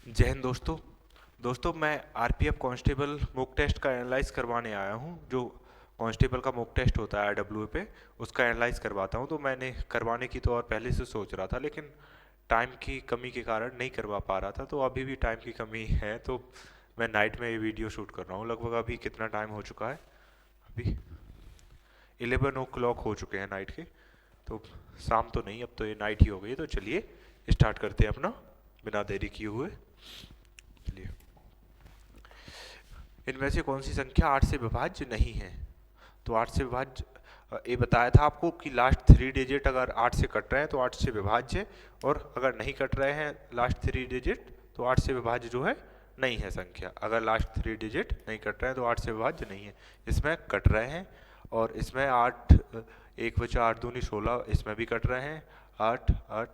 जय हिंद दोस्तों मैं आरपीएफ कांस्टेबल मॉक टेस्ट का एनालाइज करवाने आया हूँ। जो कांस्टेबल का मॉक टेस्ट होता है आईडब्ल्यू पे, उसका एनालाइज करवाता हूँ। तो मैंने करवाने की तो और पहले से सोच रहा था, लेकिन टाइम की कमी के कारण नहीं करवा पा रहा था। तो अभी भी टाइम की कमी है, तो मैं नाइट में ये वीडियो शूट कर रहा हूँ। लगभग अभी कितना टाइम हो चुका है? अभी 11 o'clock हो चुके हैं नाइट के। तो शाम तो नहीं, अब तो ये नाइट ही हो गई। तो चलिए स्टार्ट करते हैं अपना बिना देरी किए हुए। चलिए, इनमें से कौन सी संख्या 8 से विभाज्य नहीं है? तो 8 से विभाज्य, ये बताया था आपको कि लास्ट 3 डिजिट अगर 8 से कट रहे हैं तो 8 से विभाज्य, और अगर नहीं कट रहे हैं लास्ट 3 डिजिट तो 8 से विभाज्य जो है नहीं है संख्या। अगर लास्ट 3 डिजिट नहीं कट रहे हैं तो 8 से विभाज्य नहीं है। इसमें कट रहे हैं, और इसमें 8 1 बचा 8 दूनी 16, इसमें भी कट रहे हैं। 8 8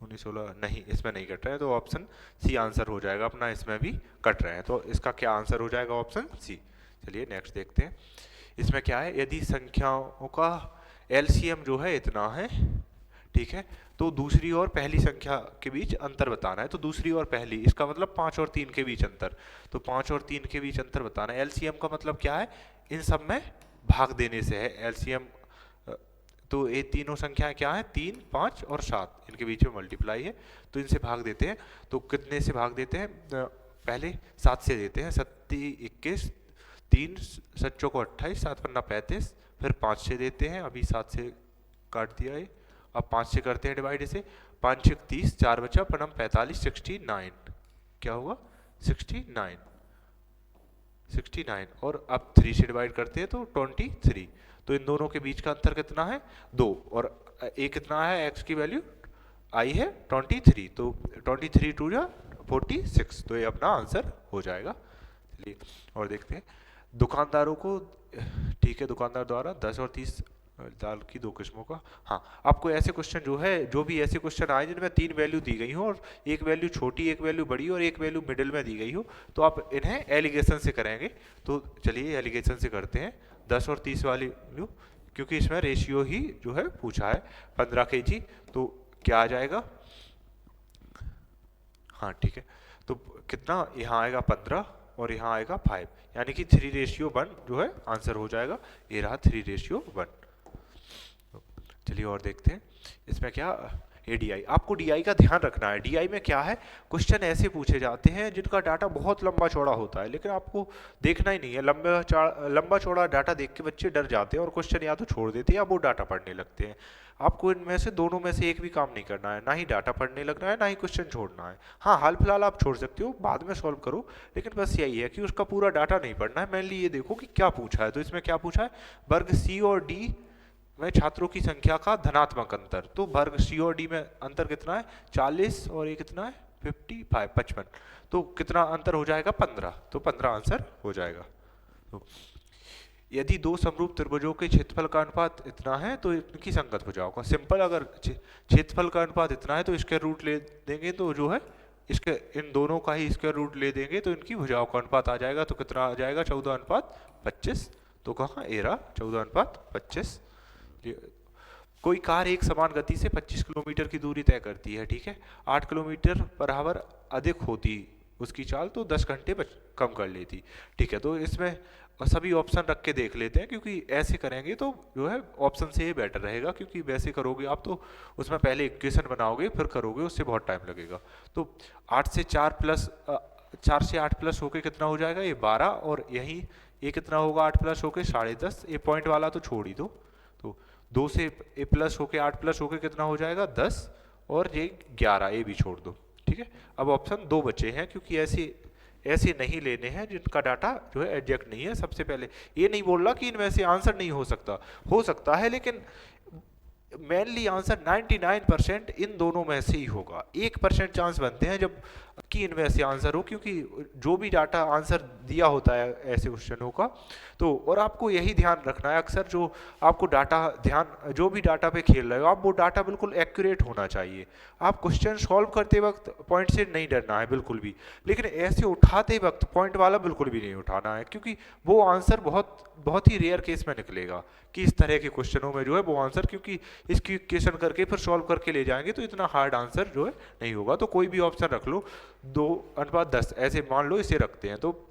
19 16 नहीं, इसमें नहीं कट रहे हैं। तो ऑप्शन सी आंसर हो जाएगा अपना। इसमें भी कट रहे हैं, तो इसका क्या आंसर हो जाएगा? Option C. चलिए नेक्स्ट देखते हैं। इसमें क्या है, यदि संख्याओं का एलसीएम जो है इतना है, ठीक है, तो दूसरी और पहली संख्या के बीच अंतर बताना है। तो दूसरी और पहली, इसका मतलब 5 और 3 के बीच अंतर। तो 5 और 3 के बीच अंतर बताना है। एलसीएम का मतलब क्या है? इन सब में भाग देने से है एलसीएम। तो ये तीनों संख्याएं क्या है? 3 5 और 7, इनके बीच में मल्टीप्लाई है, तो इनसे भाग देते हैं। तो कितने से भाग देते हैं? पहले 7 से देते हैं। 7 21, 3 सच्चों को 28, 7 पन्ना 35। फिर 5 से देते हैं, अभी 7 से काट दिया है। अब 5 से करते हैं डिवाइड इसे। 5 6 30, 4 बचा पन्ना 45, 69। क्या होगा? 69 69। और अब 3 से डिवाइड करते हैं तो 23। तो इन दोनों के बीच का अंतर कितना है? 2। और ए कितना है? एक्स की वैल्यू आई है 23। तो 23 टू या 46, तो ये अपना आंसर हो जाएगा। चलिए और देखते हैं। दुकानदारों को, ठीक है, दुकानदार द्वारा 10 और 30 दाल की 2 किस्मों का। हाँ, आपको ऐसे क्वेश्चन जो है, जो भी ऐसे क्वेश्चन आए जिनमें 3 वैल्यू दी गई हो, और एक वैल्यू छोटी, एक वैल्यू बड़ी, और एक वैल्यू मिडिल में दी गई हो, तो आप इन्हें एलिगेशन से करेंगे। तो चलिए एलिगेशन से करते हैं 10 और 30 वाली वैल्यू, क्योंकि इसमें रेशियो ही जो है पूछा है 15 kg। तो क्या आ जाएगा? हाँ ठीक है, तो कितना यहाँ आएगा? 15, और यहाँ आएगा 5, यानी कि 3:1 जो है आंसर हो जाएगा। ये रहा 3:1। चलिए और देखते हैं। इसमें क्या, एडीआई, आपको डीआई का ध्यान रखना है। डीआई में क्या है, क्वेश्चन ऐसे पूछे जाते हैं जिनका डाटा बहुत लंबा चौड़ा होता है, लेकिन आपको देखना ही नहीं है। लंबा चौड़ा डाटा देख के बच्चे डर जाते हैं और क्वेश्चन या तो छोड़ देते हैं या वो डाटा पढ़ने लगते हैं। आपको इनमें से दोनों में से एक भी काम नहीं करना है, ना ही डाटा पढ़ने लगना है, ना ही क्वेश्चन छोड़ना है। हाँ, हाल फिलहाल आप छोड़ सकते हो, बाद में सॉल्व करो, लेकिन बस यही है कि उसका पूरा डाटा नहीं पढ़ना है। मेनली ये देखो कि क्या पूछा है। तो इसमें क्या पूछा है? वर्ग सी और डी में छात्रों की संख्या का धनात्मक अंतर। तो वर्ग सी और डी में अंतर कितना है? 40, और ये कितना है? 55। तो कितना अंतर हो जाएगा? 15। तो 15 आंसर हो जाएगा। तो यदि दो समरूप त्रिभुजों के क्षेत्रफल का अनुपात इतना है तो इनकी संगत भुजाओं का, सिंपल, अगर क्षेत्रफल का अनुपात इतना है तो स्क्वायर रूट ले देंगे, तो जो है इसके इन दोनों का ही स्क्वायर रूट ले देंगे, तो इनकी भुजाओं का अनुपात आ जाएगा। तो कितना आ जाएगा? 14:25। तो कहाँ ए रहा? 14:25। कोई कार एक समान गति से 25 किलोमीटर की दूरी तय करती है, ठीक है। 8 किलोमीटर पर आवर अधिक होती उसकी चाल, तो 10 घंटे कम कर लेती, ठीक है। तो इसमें सभी ऑप्शन रख के देख लेते हैं, क्योंकि ऐसे करेंगे तो जो है ऑप्शन से ही बेटर रहेगा, क्योंकि वैसे करोगे आप तो उसमें पहले इक्वेशन बनाओगे फिर करोगे, उससे बहुत टाइम लगेगा। तो 8 से 4 प्लस 4 से 8 प्लस होके कितना हो जाएगा? ये 12, और यही ये कितना होगा? 8 प्लस होके 10.5। ये पॉइंट वाला तो छोड़ ही दो। तो 2 से ए प्लस होके 8 प्लस होके कितना हो जाएगा? 10, और ये 11, ये भी छोड़ दो, ठीक है। अब ऑप्शन 2 बचे हैं, क्योंकि ऐसे ऐसे नहीं लेने हैं जिनका डाटा जो है एग्जैक्ट नहीं है। सबसे पहले ये नहीं बोल रहा कि इनमें से आंसर नहीं हो सकता है, लेकिन मेनली आंसर 99% इन दोनों में से ही होगा। 1% चांस बनते हैं जब कि इनमें से आंसर हो, क्योंकि जो भी डाटा आंसर दिया होता है ऐसे क्वेश्चनों का। तो और आपको यही ध्यान रखना है, अक्सर जो आपको जो भी डाटा पे खेल रहे हो आप, वो डाटा बिल्कुल एक्यूरेट होना चाहिए। आप क्वेश्चन सॉल्व करते वक्त पॉइंट से नहीं डरना है बिल्कुल भी, लेकिन ऐसे उठाते वक्त पॉइंट वाला बिल्कुल भी नहीं उठाना है, क्योंकि वो आंसर बहुत ही रेयर केस में निकलेगा कि इस तरह के क्वेश्चनों में जो है वो आंसर, क्योंकि इसकी इक्वेशन करके फिर सॉल्व करके ले जाएंगे तो इतना हार्ड आंसर जो है नहीं होगा। तो कोई भी ऑप्शन रख लो, 2:10 ऐसे मान लो इसे रखते हैं। तो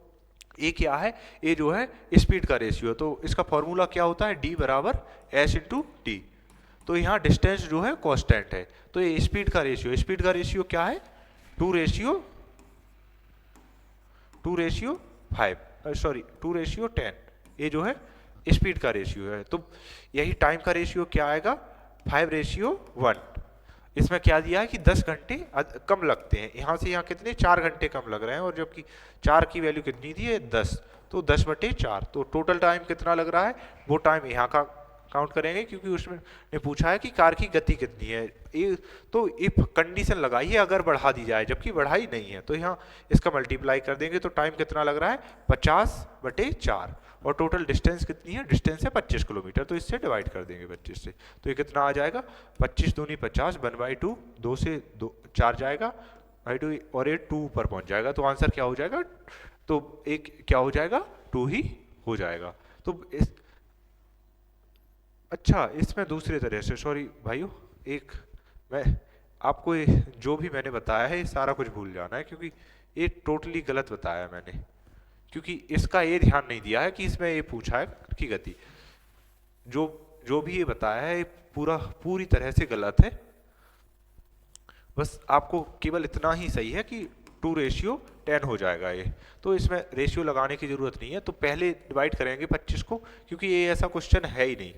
ए क्या है, ए जो है स्पीड का रेशियो, तो इसका फॉर्मूला क्या होता है, डी बराबर एस इंटू टी। तो यहाँ डिस्टेंस जो है कांस्टेंट है, तो ये स्पीड का रेशियो क्या है, 2:10, ये जो है स्पीड का रेशियो है। तो यही टाइम का रेशियो क्या आएगा, 5:1। इसमें क्या दिया है कि 10 घंटे कम लगते हैं, यहाँ से यहाँ कितने 4 घंटे कम लग रहे हैं, और जबकि 4 की वैल्यू कितनी थी, 10, तो 10/4। तो टोटल टाइम कितना लग रहा है, वो टाइम यहाँ का काउंट करेंगे, क्योंकि उसमें ने पूछा है कि कार की गति कितनी है। तो इफ कंडीशन लगाई है अगर बढ़ा दी जाए, जबकि बढ़ाई नहीं है, तो यहाँ इसका मल्टीप्लाई कर देंगे, तो टाइम कितना लग रहा है 50/4, और टोटल डिस्टेंस कितनी है, डिस्टेंस है 25 किलोमीटर, तो इससे डिवाइड कर देंगे 25 से, तो ये कितना आ जाएगा 25 दूनी 50, 1/2, 2 से 4 जाएगा बाई 2, और ये 2 पर पहुंच जाएगा। तो आंसर क्या हो जाएगा, तो एक क्या हो जाएगा, 2 ही हो जाएगा। तो अच्छा, इसमें दूसरे तरह से, सॉरी भाइयों, एक मैं आपको जो भी मैंने बताया है ये सारा कुछ भूल जाना है, क्योंकि ये टोटली गलत बताया है मैंने, क्योंकि इसका ये ध्यान नहीं दिया है कि इसमें ये पूछा है कि गति, जो जो भी ये बताया है ये पूरी तरह से गलत है। बस आपको केवल इतना ही सही है कि 2:10 हो जाएगा ये, तो इसमें रेशियो लगाने की जरूरत नहीं है। तो पहले डिवाइड करेंगे 25 को, क्योंकि ये ऐसा क्वेश्चन है ही नहीं,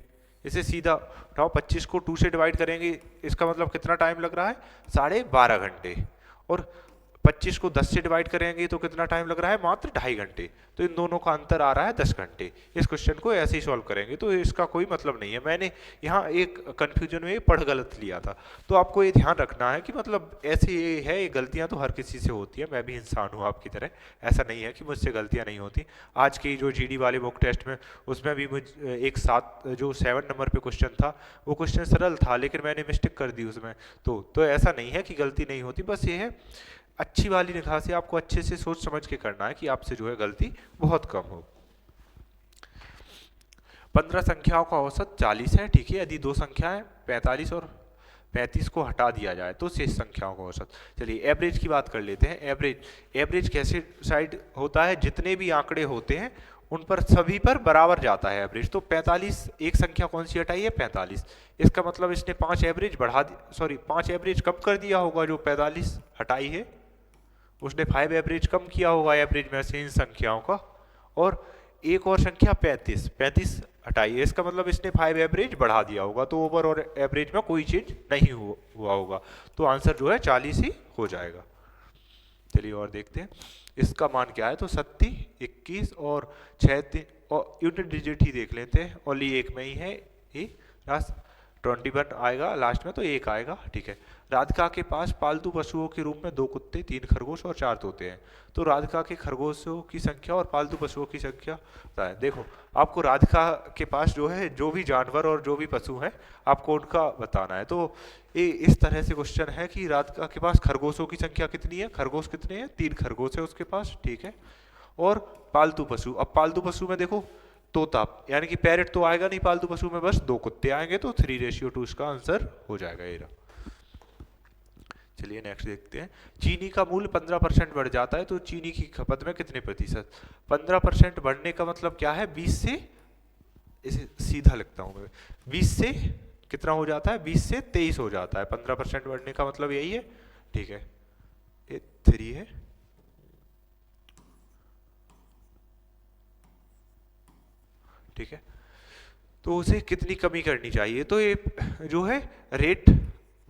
इसे सीधा उठाओ, 25 को 2 से डिवाइड करेंगे, इसका मतलब कितना टाइम लग रहा है, 12.5 घंटे, और 25 को 10 से डिवाइड करेंगे तो कितना टाइम लग रहा है, मात्र 2.5 घंटे। तो इन दोनों का अंतर आ रहा है 10 घंटे। इस क्वेश्चन को ऐसे ही सॉल्व करेंगे, तो इसका कोई मतलब नहीं है। मैंने यहाँ एक कंफ्यूजन में पढ़ गलत लिया था, तो आपको ये ध्यान रखना है कि मतलब ऐसे ये है, ये गलतियाँ तो हर किसी से होती है, मैं भी इंसान हूँ आपकी तरह, ऐसा नहीं है कि मुझसे गलतियाँ नहीं होती। आज की जो GD वाले मॉक टेस्ट में, उसमें भी मुझ एक 7 नंबर पे क्वेश्चन था, वो क्वेश्चन सरल था, लेकिन मैंने मिस्टेक कर दी उसमें। तो ऐसा नहीं है कि गलती नहीं होती, बस ये है अच्छी वाली निगाह से आपको अच्छे से सोच समझ के करना है कि आपसे जो है गलती बहुत कम हो। 15 संख्याओं का औसत 40 है, ठीक है। यदि दो संख्याएं 45 और 35 को हटा दिया जाए तो शेष संख्याओं का औसत। चलिए एवरेज की बात कर लेते हैं। एवरेज कैसे साइड होता है, जितने भी आंकड़े होते हैं उन पर सभी पर बराबर जाता है एवरेज। तो 45, एक संख्या कौन सी हटाई है, 45, इसका मतलब इसने 5 एवरेज कम कर दिया होगा, जो 45 हटाई है उसने 5 एवरेज कम किया होगा एवरेज में से इन संख्याओं का। और एक और संख्या 35 हटाई है, इसका मतलब इसने 5 एवरेज बढ़ा दिया होगा, तो ओवर और एवरेज में कोई चीज नहीं हुआ होगा, तो आंसर जो है 40 ही हो जाएगा। चलिए और देखते हैं इसका मान क्या है। तो 37, 21 और 6 और यूनिट डिजिट ही देख लेते हैं, ओनली एक में ही है, ये 21 आएगा लास्ट में, तो 1 आएगा, ठीक है। राधिका के पास पालतू पशुओं के रूप में 2 कुत्ते, 3 खरगोश और 4 तोते हैं। तो राधिका के खरगोशों की संख्या और पालतू पशुओं की संख्या बताएं। देखो आपको राधिका के पास जो है जो भी जानवर और जो भी पशु हैं आपको उनका बताना है। तो ये इस तरह से क्वेश्चन है कि राधिका के पास खरगोशों की संख्या कितनी है, खरगोश कितने हैं, 3 खरगोश है उसके पास, ठीक है। और पालतू पशु, अब पालतू पशु में देखो तोता, यानी कि पैरेट तो आएगा नहीं पालतू पशु में, बस 2 कुत्ते आएंगे, तो 3:2 इसका आंसर हो जाएगा ये। चलिए नेक्स्ट देखते हैं। चीनी का मूल्य 15% बढ़ जाता है तो चीनी की खपत में कितने प्रतिशत। 15% बढ़ने का मतलब क्या है, 20 से, इसे सीधा लिखता हूं मैं, 20 से कितना हो जाता है, 20 से 23 हो जाता है। 15% बढ़ने का मतलब यही है, ठीक है। ये 3 है, ठीक है। तो उसे कितनी कमी करनी चाहिए, तो ये जो है रेट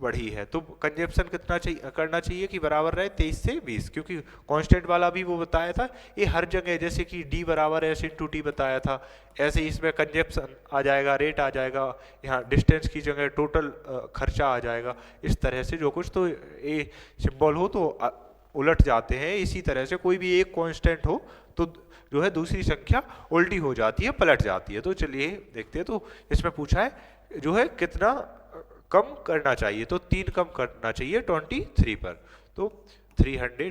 बढ़ी है, तो कंजप्शन कितना चाहिए करना चाहिए कि बराबर रहे 23 से 20, क्योंकि कांस्टेंट वाला भी वो बताया था, ये हर जगह जैसे कि D बराबर S इंटू टी बताया था, ऐसे ही इसमें कंजप्शन आ जाएगा, रेट आ जाएगा, यहाँ डिस्टेंस की जगह टोटल खर्चा आ जाएगा, इस तरह से जो कुछ, तो ये सिंबल हो तो उलट जाते हैं। इसी तरह से कोई भी एक कांस्टेंट हो तो जो है दूसरी संख्या उल्टी हो जाती है, पलट जाती है। तो चलिए देखते हैं। तो इसमें पूछा है जो है कितना कम करना चाहिए, तो 3 कम करना चाहिए 23 पर। तो 300,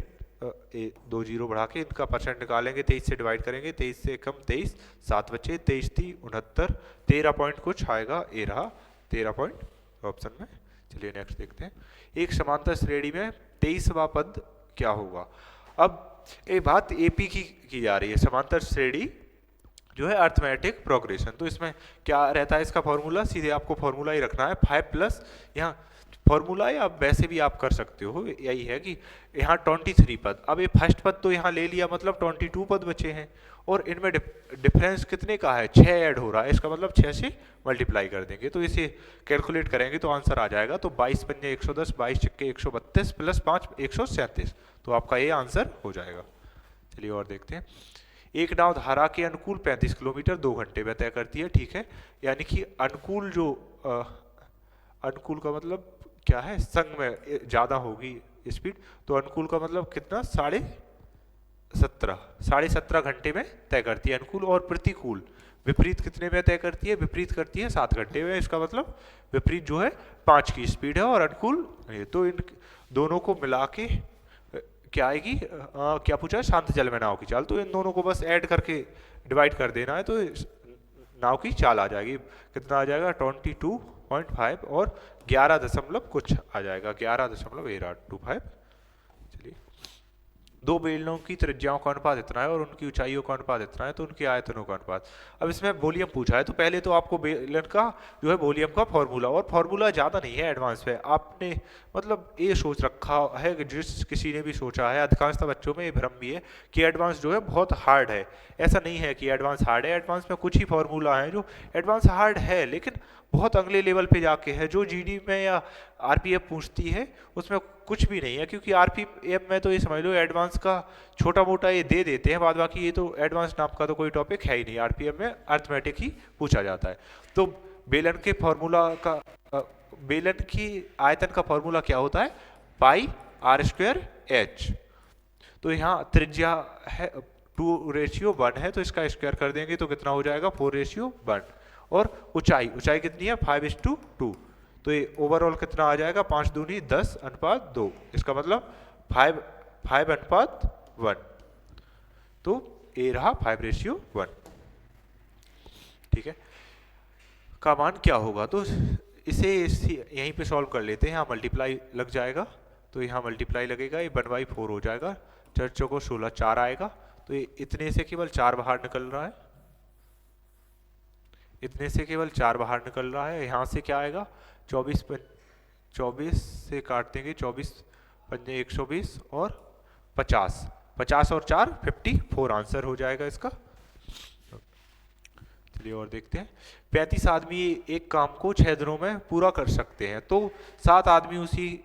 2 जीरो बढ़ा के इनका परसेंट निकालेंगे, 23 से डिवाइड करेंगे, 23 से कम 23, 7 बचे, 23 थी 69, 13 पॉइंट कुछ आएगा, ये रहा 13 पॉइंट ऑप्शन में। चलिए नेक्स्ट देखते हैं। एक समांतर श्रेणी में 23वां पद क्या होगा। अब ये बात एपी की जा रही है, समांतर श्रेणी जो है अर्थमेटिक प्रोग्रेशन। तो इसमें क्या रहता है इसका फॉर्मूला, सीधे आपको फॉर्मूला ही रखना है 5 प्लस यहाँ फॉर्मूला, या वैसे भी आप कर सकते हो, यही है कि यहाँ 23 पद, अब ये फर्स्ट पद तो यहाँ ले लिया, मतलब 22 पद बचे हैं, और इनमें डिफरेंस कितने का है, 6 ऐड हो रहा है, इसका मतलब 6 से मल्टीप्लाई कर देंगे, तो इसे कैलकुलेट करेंगे तो आंसर आ जाएगा। तो 22 पंजे 110, 22 छक्के 132 प्लस 5 137, तो आपका ये आंसर हो जाएगा। चलिए और देखते हैं। एक नाव धारा के अनुकूल 35 किलोमीटर 2 घंटे में तय करती है, ठीक है, यानी कि अनुकूल जो अनुकूल का मतलब क्या है, संग में ज़्यादा होगी स्पीड, तो अनुकूल का मतलब कितना, 17.5 घंटे में तय करती है अनुकूल, और प्रतिकूल विपरीत कितने में तय करती है, विपरीत करती है 7 घंटे में, इसका मतलब विपरीत जो है 5 की स्पीड है, और अनुकूल तो इन दोनों को मिला के क्या आएगी, क्या पूछा है, शांत जल में नाव की चाल, तो इन दोनों को बस ऐड करके डिवाइड कर देना है, तो नाव की चाल आ जाएगी, कितना आ जाएगा 22.5 और 11 दशमलव कुछ आ जाएगा, 11.825। चलिए, दो बेलनों की त्रिज्याओं का अनुपात इतना है और उनकी ऊंचाइयों का अनुपात इतना है, तो उनके आयतनों का अनुपात। अब इसमें वॉल्यूम पूछा है, तो पहले तो आपको बेलन का जो है वॉल्यूम का फॉर्मूला, और फॉर्मूला ज़्यादा नहीं है एडवांस में, आपने मतलब ये सोच रखा है कि जिस किसी ने भी सोचा है, अधिकांशतः बच्चों में ये भ्रम भी है कि एडवांस जो है बहुत हार्ड है। ऐसा नहीं है कि एडवांस हार्ड है, एडवांस में कुछ ही फॉर्मूला है जो एडवांस हार्ड है, लेकिन बहुत अगले लेवल पे जाके है, जो जीडी में या आरपीएफ पूछती है उसमें कुछ भी नहीं है, क्योंकि आरपीएफ में तो ये समझ लो एडवांस का छोटा मोटा ये दे देते हैं, बाद बाकी ये तो एडवांस नाम का तो कोई टॉपिक है ही नहीं, आरपीएफ में अर्थमेटिक ही पूछा जाता है। तो बेलन के फॉर्मूला का बेलन की आयतन का फॉर्मूला क्या होता है, पाई आर स्क्वायर एच। तो यहाँ त्रिज्या है 2:1 है, तो इसका स्क्वायर कर देंगे तो कितना हो जाएगा 4:1, और ऊंचाई कितनी है 5:2, तो ये ओवरऑल कितना आ जाएगा 5 दूनी 10:2, इसका मतलब 5:1, तो ये रहा 5:1, ठीक है, का मान क्या होगा। तो इसे यहीं पे सॉल्व कर लेते हैं, यहाँ मल्टीप्लाई लग जाएगा, तो यहाँ मल्टीप्लाई लगेगा, ये 1/4 हो जाएगा, 4 चौको 16, 4 आएगा, तो ये इतने से केवल 4 बाहर निकल रहा है, इतने से केवल 4 बाहर निकल रहा है, यहाँ से क्या आएगा 24 से काट देंगे, 24 पंजे 120 और 50 और 4 54 आंसर हो जाएगा इसका। चलिए और देखते हैं। 35 आदमी एक काम को 6 दिनों में पूरा कर सकते हैं, तो 7 आदमी उसी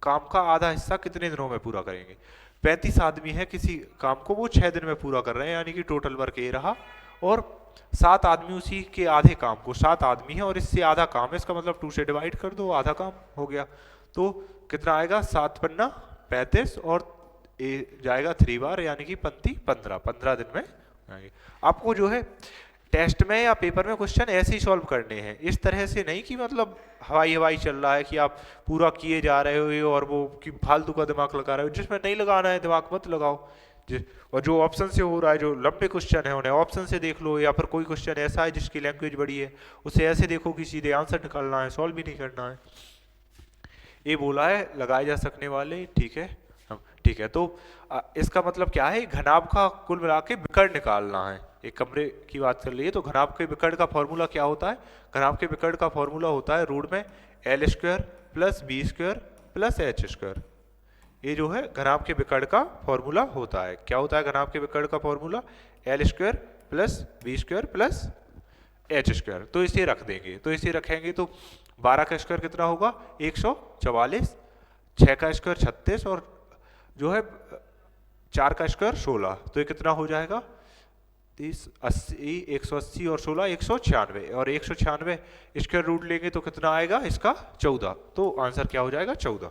काम का आधा हिस्सा कितने दिनों में पूरा करेंगे। 35 आदमी है, किसी काम को वो 6 दिन में पूरा कर रहे हैं, यानी कि टोटल वर्क ये रहा, और 7 आदमी उसी के आधे काम को, 7 आदमी है और इससे आधा काम है, इसका मतलब 2 से डिवाइड कर दो, आधा काम हो गया, तो कितना आएगा 7 पन्ना 35 और ये जाएगा 3 बार, यानी कि 15 दिन में आएंगे। आपको जो है टेस्ट में या पेपर में क्वेश्चन ऐसे ही सॉल्व करने हैं, इस तरह से नहीं कि मतलब हवाई चल रहा है कि आप पूरा किए जा रहे हो और वो कि फालतू का दिमाग लगा रहे हो, जिसमें नहीं लगाना है दिमाग मत लगाओ, और जो ऑप्शन से हो रहा है, जो लंबे क्वेश्चन है उन्हें ऑप्शन से देख लो, या फिर कोई क्वेश्चन ऐसा है जिसकी लैंग्वेज बड़ी है उसे ऐसे देखो कि सीधे आंसर निकालना है, सॉल्व भी नहीं करना है। ये बोला है लगाए जा सकने वाले, ठीक है, ठीक है। तो इसका मतलब क्या है, घनाभ का कुल मिला के विकर्ण निकालना है। एक कमरे की बात कर लिए तो घनाभ के विकर्ण का फॉर्मूला क्या होता है, घनाभ के विकर्ण का फॉर्मूला होता है रूट में L square plus B square plus H square. ये जो है घनाभ के विकर्ण का फॉर्मूला होता है। क्या होता है घनाभ के विकर्ण का formula, L square plus B square plus H square. तो इसे रख देंगे, तो इसे रखेंगे तो 12 का स्क्वायर कितना होगा 144, 6 का स्क्वायर 36 और जो है 4 का स्क्वायर 16, तो ये कितना हो जाएगा 30 80 180 और 16 196, और 196 स्क्वायर रूट लेंगे तो कितना आएगा इसका 14, तो आंसर क्या हो जाएगा 14।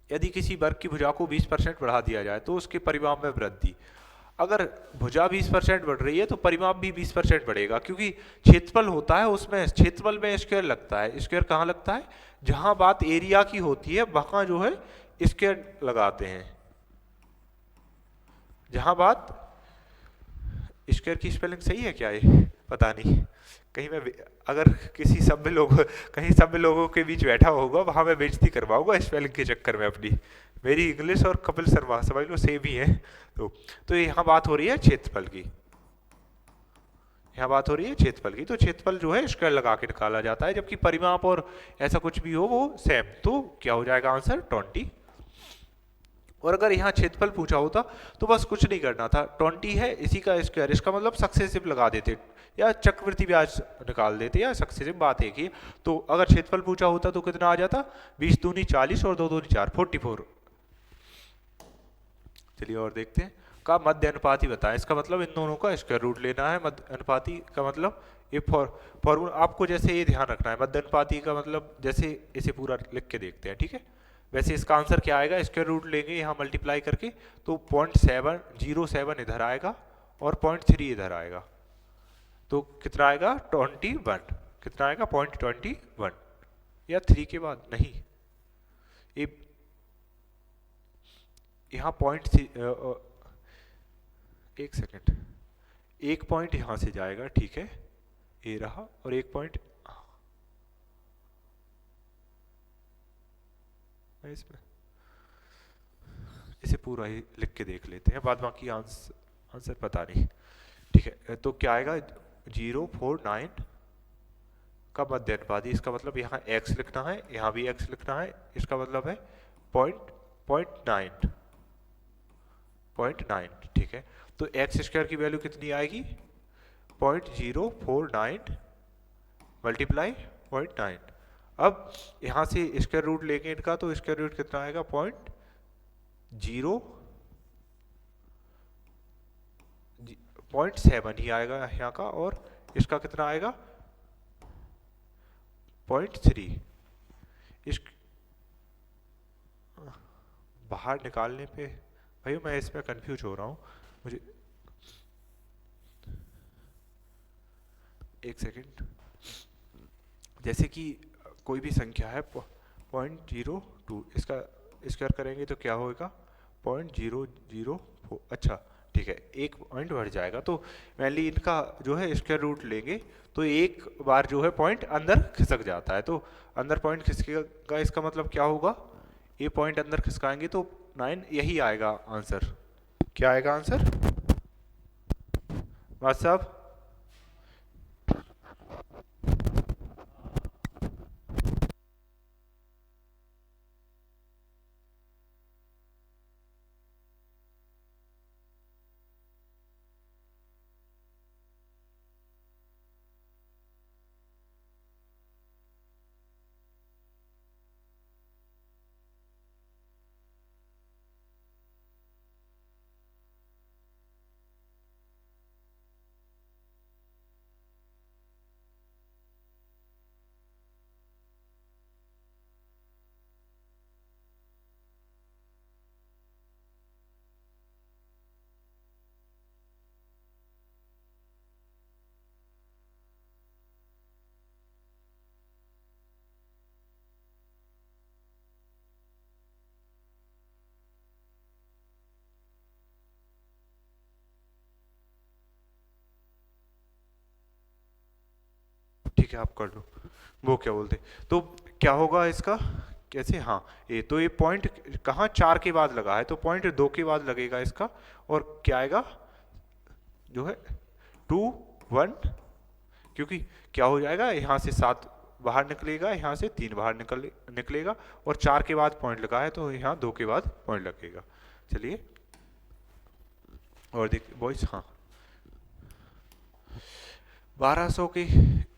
यदि किसी वर्ग की भुजा को 20% बढ़ा दिया जाए तो उसके परिमाप में वृद्धि, अगर भुजा 20% बढ़ रही है तो परिमाप भी 20% बढ़ेगा, क्योंकि क्षेत्रफल होता है उसमें क्षेत्रफल में स्क्वायर लगता है। स्क्वायर कहाँ लगता है, जहां बात एरिया की होती है वहां जो है स्क्वायर लगाते हैं, जहां बात स्क्वायर की स्पेलिंग सही है क्या, ये पता नहीं, कहीं मैं अगर किसी सभ्य लोग कहीं सभ्य लोगों के बीच बैठा होगा वहां मैं बेइज्जती करवाऊंगा स्पेलिंग के चक्कर में अपनी। मेरी इंग्लिश और कपिल शर्मा समझ लो सेम ही है। तो यहाँ बात हो रही है क्षेत्रफल की, यहाँ बात हो रही है क्षेत्रफल की। तो क्षेत्रफल जो है स्क्वायर लगा के निकाला जाता है, जबकि परिमाप और ऐसा कुछ भी हो वो सेम। तो क्या हो जाएगा आंसर 20। और अगर यहाँ क्षेत्रफल पूछा होता तो बस कुछ नहीं करना था, 20 है इसी का स्क्वायर, इसका मतलब सक्सेसिव लगा देते या चक्रवृद्धि ब्याज निकाल देते या सक्सेसिव, बात एक ही। तो अगर क्षेत्रफल पूछा होता तो कितना आ जाता, 20 दूनी 40 और 2 दूनी 4, 44। चलिए और देखते हैं। का मध्य अनुपाती बताएं, इसका मतलब इन दोनों का स्क्वायर रूट लेना है। मध्य अनुपाती का मतलब ये फॉर्मूला आपको जैसे ये ध्यान रखना है, मध्य अनुपाती का मतलब जैसे इसे पूरा लिख के देखते हैं, ठीक है। वैसे इसका आंसर क्या आएगा, स्क्वायर रूट लेंगे यहाँ मल्टीप्लाई करके, तो 0.707 इधर आएगा और 0.3 इधर आएगा, तो कितना आएगा 21। कितना आएगा 0.21 या 3 के बाद नहीं, ये यहाँ पॉइंट, एक सेकेंड, एक पॉइंट यहां से जाएगा, ठीक है, ये रहा, और एक पॉइंट इसमें, इसे पूरा ही लिख के देख लेते हैं, बाद बाकी आंसर पता नहीं, ठीक है। तो क्या आएगा 049 का मध्य अनुपाती, इसका मतलब यहाँ x लिखना है, यहाँ भी x लिखना है, इसका मतलब है 0.9, ठीक है। तो एक्स स्क्वायर की वैल्यू कितनी आएगी, 0.049 मल्टीप्लाई 0.9। अब यहाँ से स्क्वायर रूट लेंगे इनका, तो स्क्वायर रूट कितना आएगा 0.7 ही आएगा यहाँ का, और इसका कितना आएगा 0.3। इस बाहर निकालने पे भाई मैं इसमें कंफ्यूज हो रहा हूँ, मुझे एक सेकेंड। जैसे कि कोई भी संख्या है 0.02, इसका स्क्वायर करेंगे तो क्या होगा 0.004, अच्छा ठीक है, एक पॉइंट बढ़ जाएगा। तो मेनली इनका जो है स्क्वायर रूट लेंगे तो एक बार जो है पॉइंट अंदर खिसक जाता है, तो अंदर पॉइंट खिसकेगा, इसका मतलब क्या होगा, ये पॉइंट अंदर खिसकाएंगे तो 9, यही आएगा आंसर। क्या आएगा आंसर बात साहब, ठीक है आप कर लो, वो क्या बोलते, तो क्या होगा इसका कैसे, हाँ ये तो ये पॉइंट कहाँ 4 के बाद लगा है, तो पॉइंट 2 के बाद लगेगा इसका, और क्या आएगा जो है 2 1, क्योंकि क्या हो जाएगा यहाँ से 7 बाहर निकलेगा, यहाँ से 3 बाहर निकलेगा, और 4 के बाद पॉइंट लगा है तो यहाँ 2 के बाद पॉइंट लगेगा। चलिए और देख बॉयज, हाँ 1200 के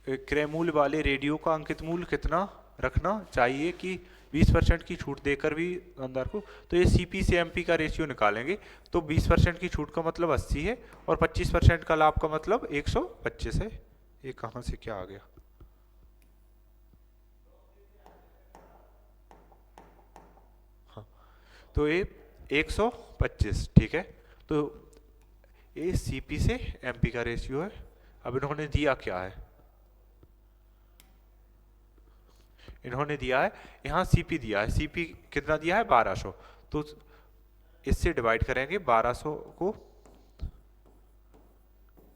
क्रय मूल्य वाले रेडियो का अंकित मूल्य कितना रखना चाहिए कि 20% की छूट देकर भी दुकानदार को, तो ये सीपी से एमपी का रेशियो निकालेंगे, तो 20% की छूट का मतलब 80 है और 25% का लाभ का मतलब 125 है। ये कहाँ से क्या आ गया, हाँ तो ये 125, ठीक है। तो ये सीपी से एमपी का रेशियो है। अब इन्होंने दिया क्या है, इन्होंने दिया है यहाँ सीपी दिया है, सीपी कितना दिया है 1200, तो इससे डिवाइड करेंगे 1200 को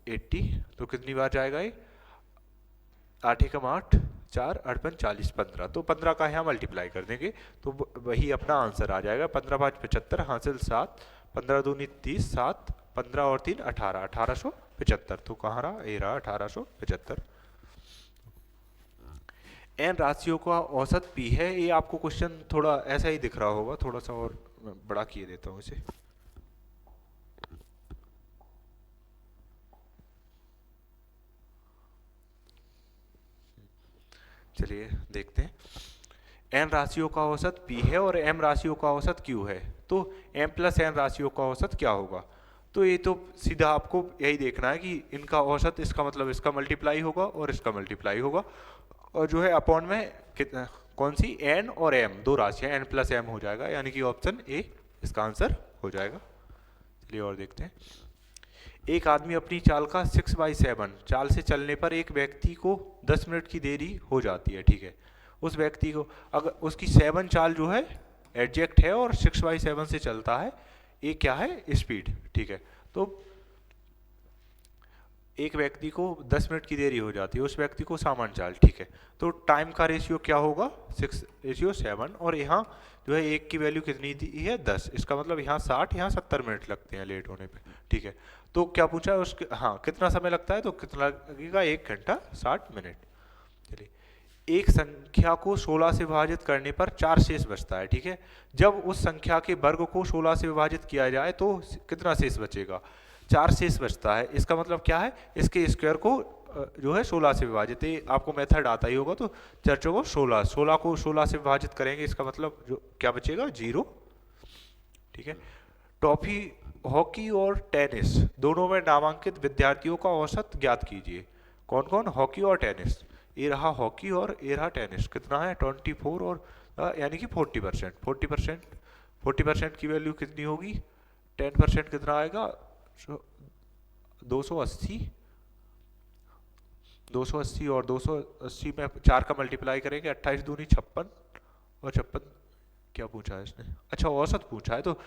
80, तो कितनी बार जाएगा ये 8 एकम 8, 4 8 5 40 15, तो 15 का यहाँ मल्टीप्लाई कर देंगे तो वही अपना आंसर आ जाएगा। 15 5 75 हासिल 7, 15 दूनी 30, 7 15 और 3 18, 1875। तो कहाँ रहा, ये रहा 1875। एन राशियों का औसत पी है। ये आपको क्वेश्चन थोड़ा ऐसा ही दिख रहा होगा, थोड़ा सा और बड़ा किए देता हूँ इसे। चलिए देखते हैं। एन राशियों का औसत पी है और एम राशियों का औसत क्यू है, तो एम प्लस एन राशियों का औसत क्या होगा। तो ये तो सीधा आपको यही देखना है कि इनका औसत, इसका मतलब इसका मल्टीप्लाई होगा और इसका मल्टीप्लाई होगा, और जो है अपॉन में कितना, कौन सी, एन और एम दो राशियां, एन प्लस एम हो जाएगा, यानी कि ऑप्शन ए इसका आंसर हो जाएगा। चलिए और देखते हैं। एक आदमी अपनी चाल का 6/7 चाल से चलने पर एक व्यक्ति को 10 मिनट की देरी हो जाती है, ठीक है। उस व्यक्ति को अगर उसकी 7 चाल जो है एडजेक्ट है और 6/7 से चलता है, ये क्या है, स्पीड, ठीक है। तो एक व्यक्ति को 10 मिनट की देरी हो जाती है, उस व्यक्ति को सामान्य चाल, ठीक है। तो टाइम का रेशियो क्या होगा, 6:7, और यहाँ जो है एक की वैल्यू कितनी दी है, 10। इसका मतलब यहाँ 60, यहाँ 70 मिनट लगते हैं लेट होने पे, ठीक है। तो क्या पूछा है उसके, हाँ कितना समय लगता है, तो कितना लगेगा, 1 घंटा 60 मिनट। चलिए, एक संख्या को 16 से विभाजित करने पर 4 शेष बचता है, ठीक है। जब उस संख्या के वर्ग को 16 से विभाजित किया जाए तो कितना शेष बचेगा, 4 शेष बचता है। इसका मतलब क्या है, इसके स्क्वायर को जो है 16 से विभाजित, आपको मेथड आता ही होगा। तो चर्चों को 16 को 16 से विभाजित करेंगे, इसका मतलब जो क्या बचेगा, 0, ठीक है। टॉफी, हॉकी और टेनिस दोनों में नामांकित विद्यार्थियों का औसत ज्ञात कीजिए। कौन कौन, हॉकी और टेनिस। ये रहा हॉकी और ये रहा टेनिस, कितना है 24 और यानी कि 40%। 40% की वैल्यू कितनी होगी, 10% कितना आएगा, 280। 280 और 280 में 4 का मल्टीप्लाई करेंगे, 28 दूनी 56, और 56 क्या पूछा है इसने, अच्छा औसत पूछा है, तो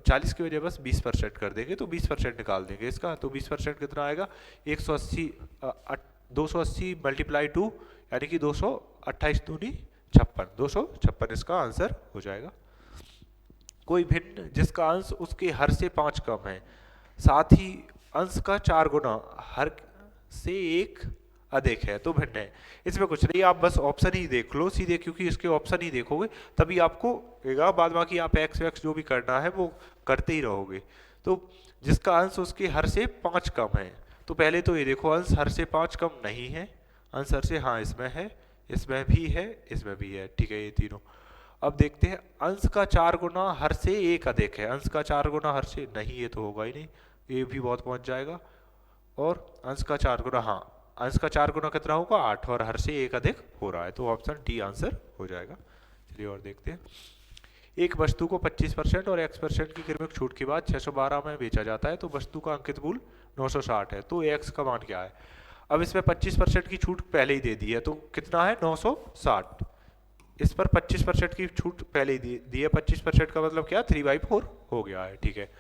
40 की वजह बस 20% कर देंगे, तो 20% निकाल देंगे इसका। तो 20% कितना आएगा, 180, 280 मल्टीप्लाई 2 यानी कि 228 दूनी 56, 256 इसका आंसर हो जाएगा। कोई भिन्न जिसका अंश उसके हर से 5 कम है, साथ ही अंश का 4 गुना हर से 1 अधिक है, तो भिन्न है। इसमें कुछ नहीं, आप बस ऑप्शन ही देख लो सीधे, क्योंकि इसके ऑप्शन ही देखोगे तभी आपको होगा, बाद बाकी आप एक्स वैक्स जो भी करना है वो करते ही रहोगे। तो जिसका अंश उसके हर से 5 कम है, तो पहले तो ये देखो अंश हर से 5 कम नहीं है, अंश हर से, हाँ इसमें है, इसमें भी है, इसमें भी है, ठीक है, ये तीनों। अब देखते हैं, अंश का 4 गुना हर से 1 अधिक है, अंश का 4 गुना हर से नहीं, ये तो होगा ही नहीं, ये भी बहुत पहुंच जाएगा। और अंश का 4 गुना, हाँ अंश का 4 गुना कितना होगा, 8, और हर से 1 अधिक हो रहा है, तो ऑप्शन डी आंसर हो जाएगा। चलिए और देखते हैं। एक वस्तु को 25% और x% की क्रमिक छूट के बाद 612 में बेचा जाता है, तो वस्तु का अंकित मूल्य 960 है, तो x का मान क्या है। अब इसमें 25% की छूट पहले ही दे दी है, तो कितना है 960, इस पर 25% की छूट पहले ही दी है, 25% का मतलब क्या है, 3/4 हो गया है, ठीक है।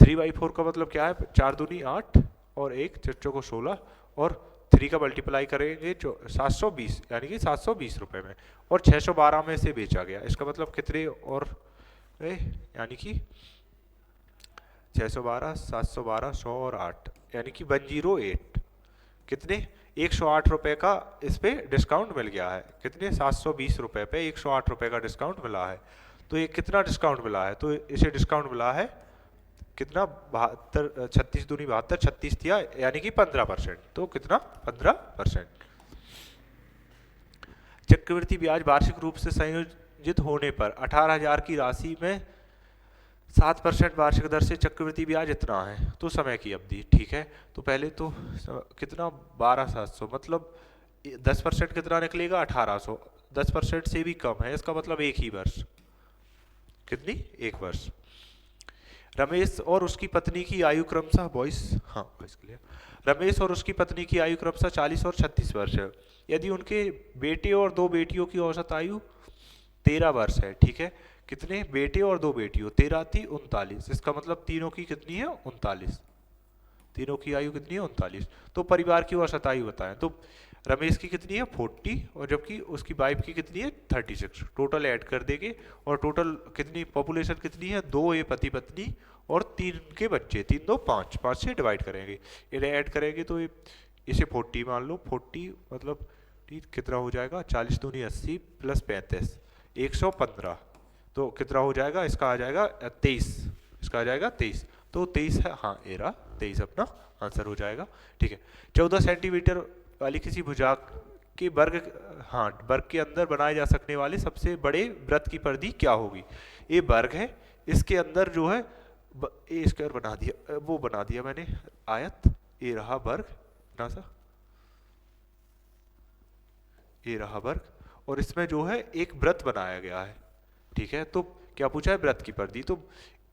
3/4 का मतलब क्या है, 4 दूनी 8 और 1 चच्चों को 16, और 3 का मल्टीप्लाई करेंगे 720, यानी कि 720 रुपए में, और 612 में से बेचा गया, इसका मतलब कितने, और यानी कि 612, 712, 100 और 8, यानी कि 108, कितने, 108 रुपए का इस पे डिस्काउंट मिल गया है, कितने, 720 रुपए पे 108 रुपए का डिस्काउंट मिला है। तो ये कितना डिस्काउंट मिला है, तो इसे डिस्काउंट मिला है कितना, 72, 36 दूनी 72, 36 दिया, यानी कि 15%, तो कितना, 15%। चक्रवृद्धि ब्याज वार्षिक रूप से संयोजित होने पर 18,000 की राशि में 7% वार्षिक दर से चक्रवृद्धि ब्याज इतना है, तो समय की अवधि, ठीक है। तो पहले तो कितना, 12,700, मतलब 10% कितना निकलेगा, 1,800, 10% से भी कम है, इसका मतलब एक ही वर्ष, कितनी, 1 वर्ष। रमेश और उसकी पत्नी की आयु क्रमशः वॉइस क्लियर, रमेश और उसकी पत्नी की आयु क्रमशः 40 और 36 वर्ष है। यदि उनके बेटे और 2 बेटियों की औसत आयु 13 वर्ष है, ठीक है, कितने बेटे और 2 बेटियों, 13 थी 39, इसका मतलब तीनों की कितनी है, 39, तीनों की आयु कितनी है, 39। तो परिवार की औसत आयु बताएं, तो रमेश की कितनी है 40 और जबकि उसकी वाइफ की कितनी है 36। टोटल ऐड कर देंगे और टोटल कितनी पॉपुलेशन कितनी है 2 ये पति पत्नी और 3 के बच्चे, 3 2 5, 5 से डिवाइड करेंगे, इन्हें ऐड करेंगे तो इसे 40 मान लो, 40 मतलब कितना हो जाएगा 40 दूनी 80 प्लस 35 115, तो कितना हो जाएगा इसका आ जाएगा 23, इसका आ जाएगा 23, तो 23 है, हाँ ये रहा 23 अपना आंसर हो जाएगा। ठीक है, 14 सेंटीमीटर वाली किसी भुजा के वर्ग, हाँ वर्ग के अंदर बनाए जा सकने वाले सबसे बड़े वृत्त की परिधि क्या होगी। ये वर्ग है, इसके अंदर जो है ए स्क्वायर बना दिया, वो बना दिया मैंने आयत, ये रहा वर्ग ना सा, ये रहा वर्ग, और इसमें जो है एक वृत्त बनाया गया है। ठीक है, तो क्या पूछा है वृत्त की परिधि, तो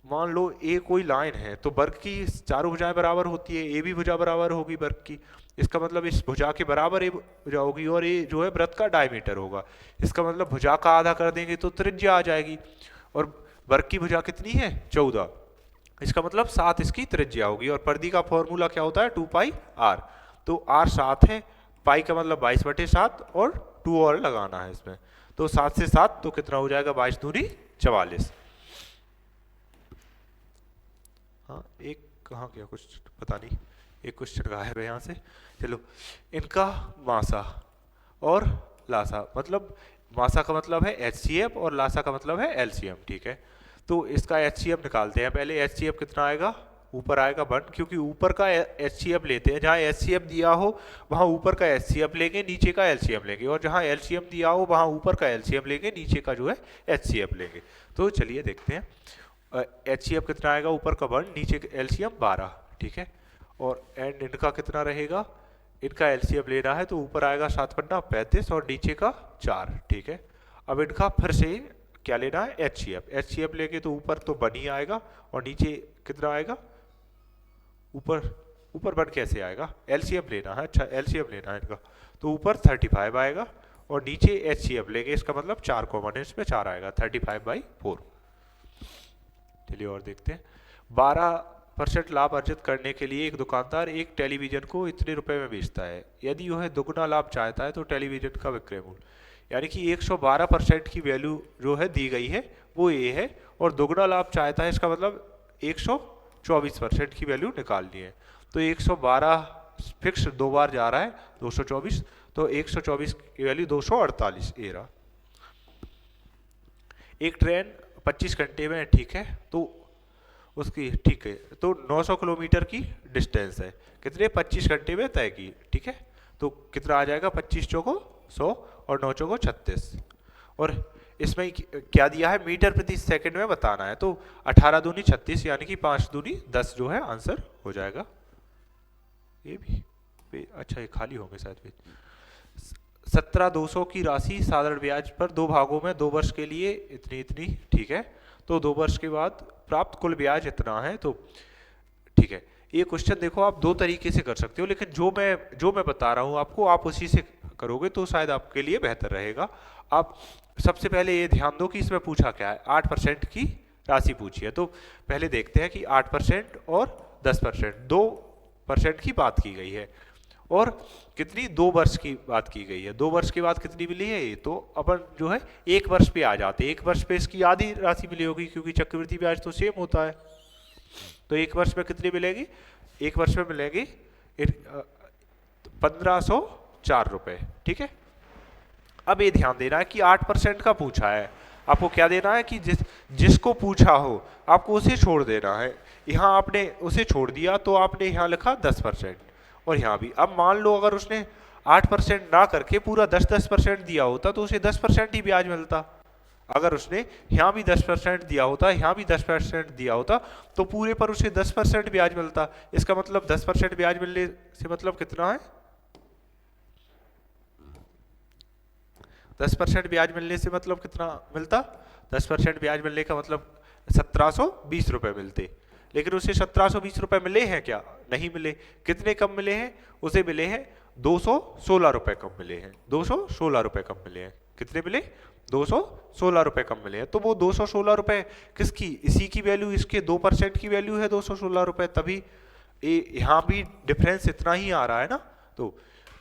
मान लो ए कोई लाइन है तो वर्ग की चारों भुजाएं बराबर होती है, ए भी भुजा बराबर होगी वर्ग की, इसका मतलब इस भुजा के बराबर ए भुजा होगी और ये जो है वृत्त का डायमीटर होगा, इसका मतलब भुजा का आधा कर देंगे तो त्रिज्या आ जाएगी, और वर्ग की भुजा कितनी है 14, इसका मतलब 7 इसकी त्रिज्या होगी, और परिधि का फॉर्मूला क्या होता है 2 पाई आर, तो आर 7 है, पाई का मतलब 22/7 और 2 और लगाना है इसमें, तो 7 से 7 तो कितना हो जाएगा 22 दूनी 44। हाँ एक कहाँ गया कुछ पता नहीं, एक क्वेश्चन गायब है यहाँ से। चलो, इनका मासा और लासा, मतलब मासा का मतलब है HCF और लासा का मतलब है LCM। ठीक है, तो इसका HCF निकालते हैं पहले। HCF कितना आएगा, ऊपर आएगा 1, क्योंकि ऊपर का HCF लेते हैं, जहाँ HCF दिया हो वहाँ ऊपर का HCF लेंगे, नीचे का LCM लेंगे, और जहाँ LCM दिया हो वहाँ ऊपर का LCM लेंगे, नीचे का जो है HCF लेंगे। तो चलिए देखते हैं, HCF कितना आएगा, ऊपर का 1, नीचे LCM 12। ठीक है, और एंड इनका कितना रहेगा, इनका LCM लेना है तो ऊपर आएगा 7 पन्ना 35 और नीचे का 4। ठीक है, अब इनका फिर से क्या लेना है HCF, HCF लेके तो ऊपर तो 1 ही आएगा और नीचे कितना आएगा, ऊपर 1 कैसे आएगा, LCM लेना है, अच्छा LCM लेना है इनका, तो ऊपर 35 आएगा और नीचे HCF लेंगे, इसका मतलब 4 कॉमन है, इसमें 4 आएगा 35/4। चलिए और देखते हैं, 12% लाभ अर्जित करने के लिए एक दुकानदार एक टेलीविजन को इतने रुपए में बेचता है, यदि वह दुगना लाभ चाहता है तो टेलीविजन का विक्रय मूल्य, यानी कि 112% की वैल्यू जो है दी गई है वो ये है, और दुगना लाभ चाहता है, इसका मतलब 124% की वैल्यू निकालनी है, तो 112 फिक्स 2 बार जा रहा है 224, तो 124 की वैल्यू 248 ये रहा। एक ट्रेन 25 घंटे में, ठीक है, तो उसकी, ठीक है, तो 900 किलोमीटर की डिस्टेंस है, कितने 25 घंटे में तय की। ठीक है, तो कितना आ जाएगा 25 चौको 100 और 9 चौको 36, और इसमें क्या दिया है मीटर प्रति सेकंड में बताना है, तो 18 दूनी 36 यानी कि 5 दूनी 10 जो है आंसर हो जाएगा। ये भी अच्छा, ये खाली होंगे शायद। 17,200 की राशि साधारण ब्याज पर 2 भागों में 2 वर्ष के लिए इतनी इतनी, ठीक है, तो 2 वर्ष के बाद प्राप्त कुल ब्याज इतना है, तो ठीक है। ये क्वेश्चन देखो आप 2 तरीके से कर सकते हो, लेकिन जो मैं बता रहा हूँ आपको, आप उसी से करोगे तो शायद आपके लिए बेहतर रहेगा। आप सबसे पहले ये ध्यान दो कि इसमें पूछा क्या है, 8% की राशि पूछी है, तो पहले देखते हैं कि 8% और 10%, 2% की बात की गई है, और कितनी 2 वर्ष की बात की गई है। 2 वर्ष के बाद कितनी मिली है, तो अपन जो है 1 वर्ष पे आ जाते हैं। 1 वर्ष पे इसकी आधी राशि मिली होगी, क्योंकि चक्रवृद्धि ब्याज तो सेम होता है, तो 1 वर्ष में कितनी मिलेगी, 1 वर्ष में मिलेगी 1504 रुपए। ठीक है, अब ये ध्यान देना है कि 8% का पूछा है, आपको क्या देना है कि जिसको पूछा हो आपको उसे छोड़ देना है। यहाँ आपने उसे छोड़ दिया तो आपने यहाँ लिखा 10%, और यहाँ भी। अब मान लो अगर उसने 8% ना करके पूरा 10% दिया होता तो उसे 10% ही ब्याज मिलता। अगर उसने यहाँ भी 10% दिया होता, यहाँ भी 10% दिया होता, तो पूरे पर उसे 10% ब्याज मिलता। इसका मतलब 10% ब्याज मिलने से मतलब कितना है, 10% ब्याज मिलने से मतलब कितना मिलता, 10% ब्याज मिलने का मतलब 1720 रुपए मिलते, लेकिन उसे 1720 रुपए मिले हैं क्या, नहीं मिले। कितने कम मिले हैं, उसे मिले हैं 216 रुपए कम मिले हैं, 216 रुपए कम मिले हैं। कितने मिले, 216 रुपए कम मिले हैं। तो वो 216 रुपए किसकी, इसी की वैल्यू, इसके 2% की वैल्यू है 216 रुपए, तभी यहाँ भी डिफरेंस इतना ही आ रहा है ना। तो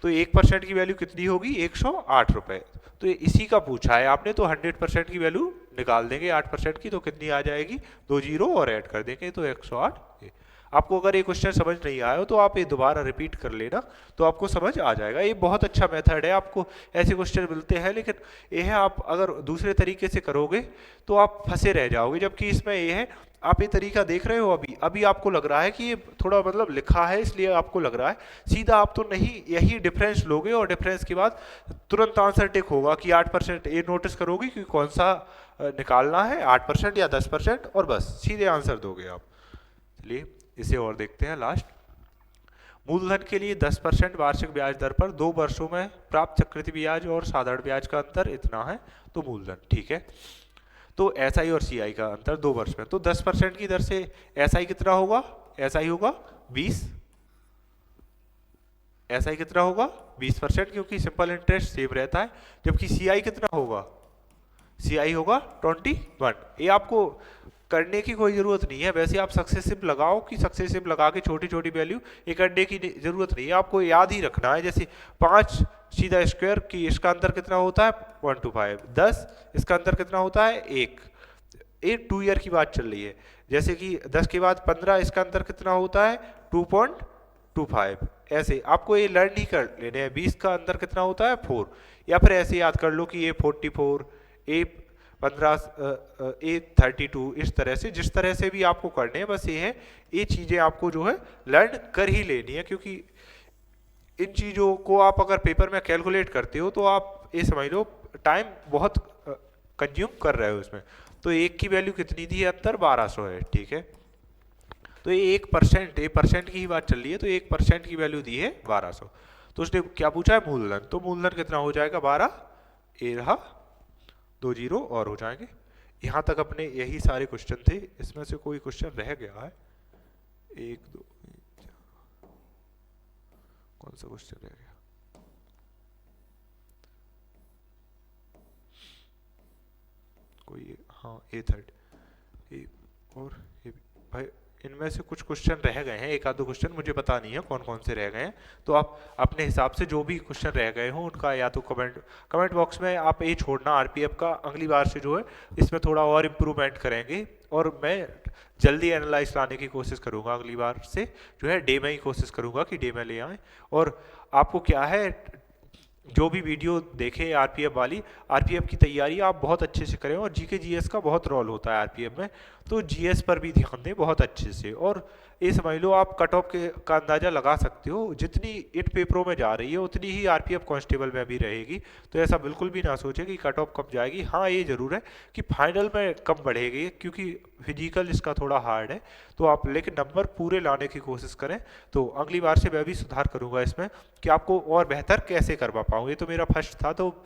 तो 1% की वैल्यू कितनी होगी, 108 रुपये। तो इसी का पूछा है आपने, तो 100% की वैल्यू निकाल देंगे 8% की, तो कितनी आ जाएगी, 2 जीरो और ऐड कर देंगे तो 108। आपको अगर ये क्वेश्चन समझ नहीं आया हो तो आप ये दोबारा रिपीट कर लेना, तो आपको समझ आ जाएगा। ये बहुत अच्छा मेथड है, आपको ऐसे क्वेश्चन मिलते हैं, लेकिन ये है आप अगर दूसरे तरीके से करोगे तो आप फंसे रह जाओगे। जबकि इसमें ये है, आप ये तरीका देख रहे हो, अभी अभी आपको लग रहा है कि ये थोड़ा मतलब लिखा है इसलिए आपको लग रहा है, सीधा आप तो नहीं, यही डिफरेंस लोगे और डिफरेंस के बाद तुरंत आंसर टिक होगा कि 8%। ये नोटिस करोगे कि कौन सा निकालना है, 8% या 10%, और बस सीधे आंसर दोगे आप। चलिए इसे और देखते हैं लास्ट। मूलधन के लिए 10% वार्षिक ब्याज दर पर 2 वर्षों में प्राप्त चक्रवृद्धि ब्याज और साधारण ब्याज का अंतर इतना है, तो मूलधन, ठीक है। तो एसआई और सीआई का अंतर 2 वर्ष में, तो 10% की दर से एसआई कितना होगा, एसआई होगा 20, एसआई कितना होगा 20%, क्योंकि सिंपल इंटरेस्ट सेम रहता है। जबकि सीआई कितना होगा, सीआई होगा 21। ये आपको करने की कोई जरूरत नहीं है, वैसे आप सक्सेसिव लगाओ कि सक्सेसिव लगा के छोटी छोटी वैल्यू ये करने की जरूरत नहीं है, आपको याद ही रखना है। जैसे 5 सीधा स्क्वायर की इसका अंतर कितना होता है 1 to 5, 10 इसका अंतर कितना होता है 1, ये 2 ईयर की बात चल रही है। जैसे कि 10 के बाद 15 इसका अंतर कितना होता है 2.25, ऐसे आपको ये लर्न ही कर लेने हैं। 20 का अंतर कितना होता है 4, या फिर ऐसे याद कर लो कि ये 44, ए 15, ए 32, इस तरह से जिस तरह से भी आपको करने हैं, बस ये है ये चीजें आपको जो है लर्न कर ही लेनी है। क्योंकि इन चीजों को आप अगर पेपर में कैलकुलेट करते हो तो आप ये समझ लो टाइम बहुत कंज्यूम कर रहे हो इसमें। तो 1 की वैल्यू कितनी थी, अंतर 1200 है, ठीक है। तो ये 1% की ही बात चल रही है, तो 1% की वैल्यू दी है 1200। तो उसने क्या पूछा है, मूलधन, तो मूलधन कितना हो जाएगा 12, ये रहा 2 जीरो और हो जाएंगे। यहाँ तक अपने यही सारे क्वेश्चन थे, इसमें से कोई क्वेश्चन रह गया है 1 2 कौन सा क्वेश्चन रह गया, कोई, हाँ ए थर्ड, और ये भाई इनमें से कुछ क्वेश्चन रह गए हैं, एक आध दो क्वेश्चन मुझे पता नहीं है कौन कौन से रह गए हैं। तो आप अपने हिसाब से जो भी क्वेश्चन रह गए हो उनका या तो कमेंट बॉक्स में आप ये छोड़ना। आरपीएफ का अगली बार से जो है इसमें थोड़ा और इम्प्रूवमेंट करेंगे, और मैं जल्दी एनालाइज लाने की कोशिश करूंगा। अगली बार से जो है डे में ही कोशिश करूंगा कि डे में ले आएँ। और आपको क्या है, जो भी वीडियो देखें आरपीएफ वाली, आरपीएफ की तैयारी आप बहुत अच्छे से करें, और जीके जीएस का बहुत रोल होता है आरपीएफ में, तो जीएस पर भी ध्यान दें बहुत अच्छे से। और ये समझ लो आप कट ऑफ के का अंदाजा लगा सकते हो, जितनी इट पेपरों में जा रही है उतनी ही आरपीएफ कांस्टेबल में भी रहेगी। तो ऐसा बिल्कुल भी ना सोचे कि कट ऑफ कम जाएगी। हाँ ये जरूर है कि फाइनल में कम बढ़ेगी, क्योंकि फिजिकल इसका थोड़ा हार्ड है। तो आप लेकिन नंबर पूरे लाने की कोशिश करें। तो अगली बार से मैं भी सुधार करूंगा इसमें कि आपको और बेहतर कैसे करवा पाऊँ। ये तो मेरा फर्स्ट था, तो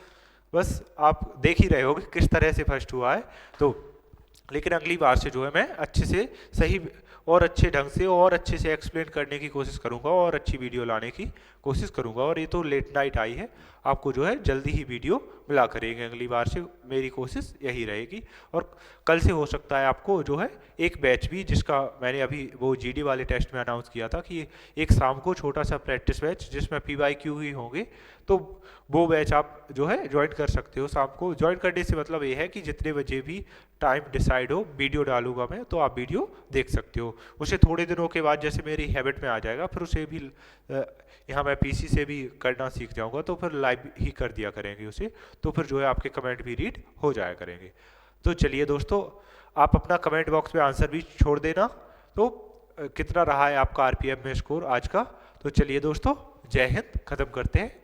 बस आप देख ही रहे होगे किस तरह से फर्स्ट हुआ है। तो लेकिन अगली बार से जो है मैं अच्छे से सही और अच्छे ढंग से और अच्छे से एक्सप्लेन करने की कोशिश करूंगा, और अच्छी वीडियो लाने की कोशिश करूंगा। और ये तो लेट नाइट आई है, आपको जो है जल्दी ही वीडियो मिला करेंगे। अगली बार से मेरी कोशिश यही रहेगी। और कल से हो सकता है आपको जो है एक बैच भी, जिसका मैंने अभी वो जीडी वाले टेस्ट में अनाउंस किया था कि एक शाम को छोटा सा प्रैक्टिस बैच जिसमें पीवाईक्यू ही होंगे, तो वो बैच आप जो है ज्वाइन कर सकते हो शाम को। ज्वाइन करने से मतलब ये है कि जितने बजे भी टाइम डिसाइड हो, वीडियो डालूंगा मैं, तो आप वीडियो देख सकते हो। उसे थोड़े दिनों के बाद जैसे मेरी हैबिट में आ जाएगा, फिर उसे भी यहाँ मैं पीसी से भी करना सीख जाऊंगा, तो फिर लाइव ही कर दिया करेंगे उसे। तो फिर जो है आपके कमेंट भी रीड हो जाया करेंगे। तो चलिए दोस्तों, आप अपना कमेंट बॉक्स में आंसर भी छोड़ देना, तो कितना रहा है आपका आरपीएफ में स्कोर आज का। तो चलिए दोस्तों, जय हिंद, खत्म करते हैं।